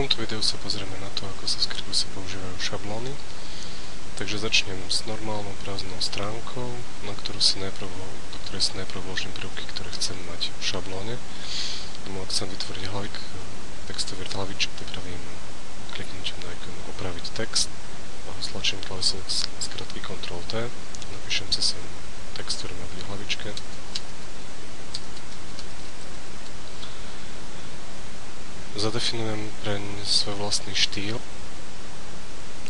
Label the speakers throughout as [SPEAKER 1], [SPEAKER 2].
[SPEAKER 1] tomto videu sa pozrieme na to, ako sa v Scribuse používajú šablóny. Takže začnem s normálnou prázdnou stránkou, do ktorej si najprv vložím prvky, ktoré chcem mať v šablóne. Ak chcem vytvoriť textový hlaviček, pripravím kliknutím na ikonu opraviť text, stlačím klávesou skratky Ctrl+T, napíšem si sem text, ktorý má byť v hlavičke. Zadefinujem preň svoj vlastný štýl,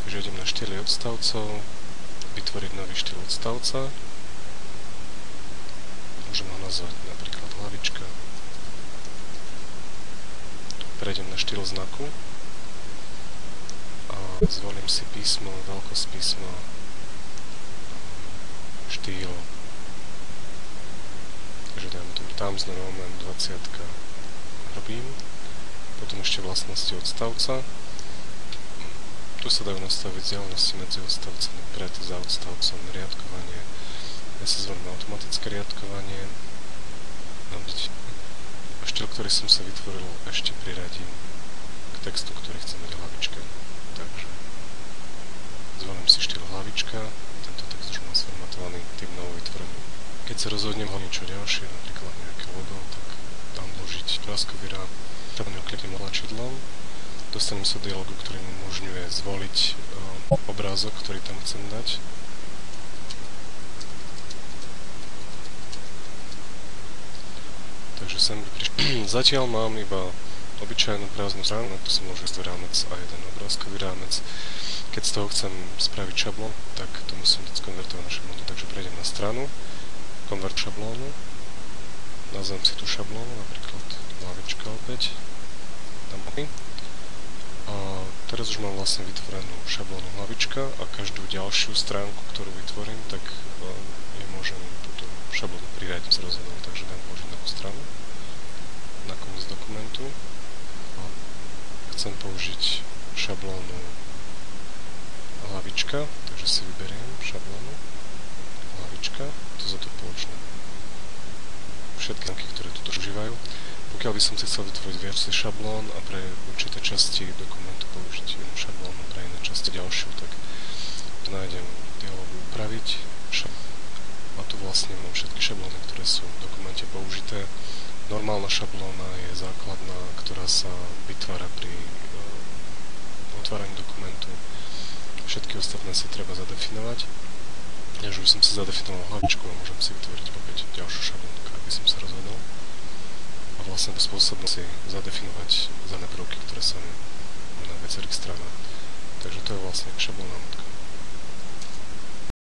[SPEAKER 1] takže idem na štýly odstavcov, vytvoriť nový štýl odstavca, môžem ho nazvať napríklad hlavička, prejdem na štýl znaku a zvolím si písmo, veľkosť písma, štýl, takže dajme tomu Times New Roman 20 robím. Potom ešte vlastnosti odstavca. Tu sa dajú nastaviť vzdialenosti medzi odstavcami pred za odstavcom, riadkovanie. Ja si zvolím automatické riadkovanie. A štýl, ktorý som sa vytvoril, ešte priradím k textu, ktorý chcem mať v hlavičke. Takže zvolím si štýl hlavička. Tento text už mám sformatovaný tým novo vytvorený. Keď sa rozhodnem ho niečo ďalšie, napríklad nejaké logo, tak dám vložiť obrázkový rád. Kliknem tlačidlom, dostanem sa do dialogu, ktorý mi umožňuje zvoliť obrázok, ktorý tam chcem dať. Takže sem zatiaľ mám iba obyčajnú prázdnu stranu, tu si môže ísť rámec a jeden obrázkový rámec. Keď z toho chcem spraviť šablón, tak to musím dať konvertovať na šablónu, takže prejdem na stranu, konvert šablónu, nazvem si tú šablónu, napríklad hlavička opäť. A teraz už mám vlastne vytvorenú šablónu hlavička a každú ďalšiu stránku, ktorú vytvorím, tak je môžem túto šablónu priradiť z rozhodov, takže dám vložiť novú stranu na koniec dokumentu. A chcem použiť šablónu hlavička, takže si vyberiem šablónu hlavička, to za to použijem všetky stránky, ktoré tu užívajú. Pokiaľ by som si chcel vytvoriť viacej šablón a pre určité časti dokumentu použiť jednu šablónu, pre iné časti ďalšiu, tak tu nájdem v dialogu upraviť a tu vlastne mám všetky šablóny, ktoré sú v dokumente použité. Normálna šablóna je základná, ktorá sa vytvára pri otváraní dokumentu. Všetky ostatné si treba zadefinovať. Ja už som si zadefinoval hlavičku a môžem si vytvoriť opäť ďalšiu šablónku, ak by som sa rozhodol. A vlastne to spôsobom si zadefinovať zadné prvky, ktoré sa na viacerých stranách. Takže to je vlastne šablóna.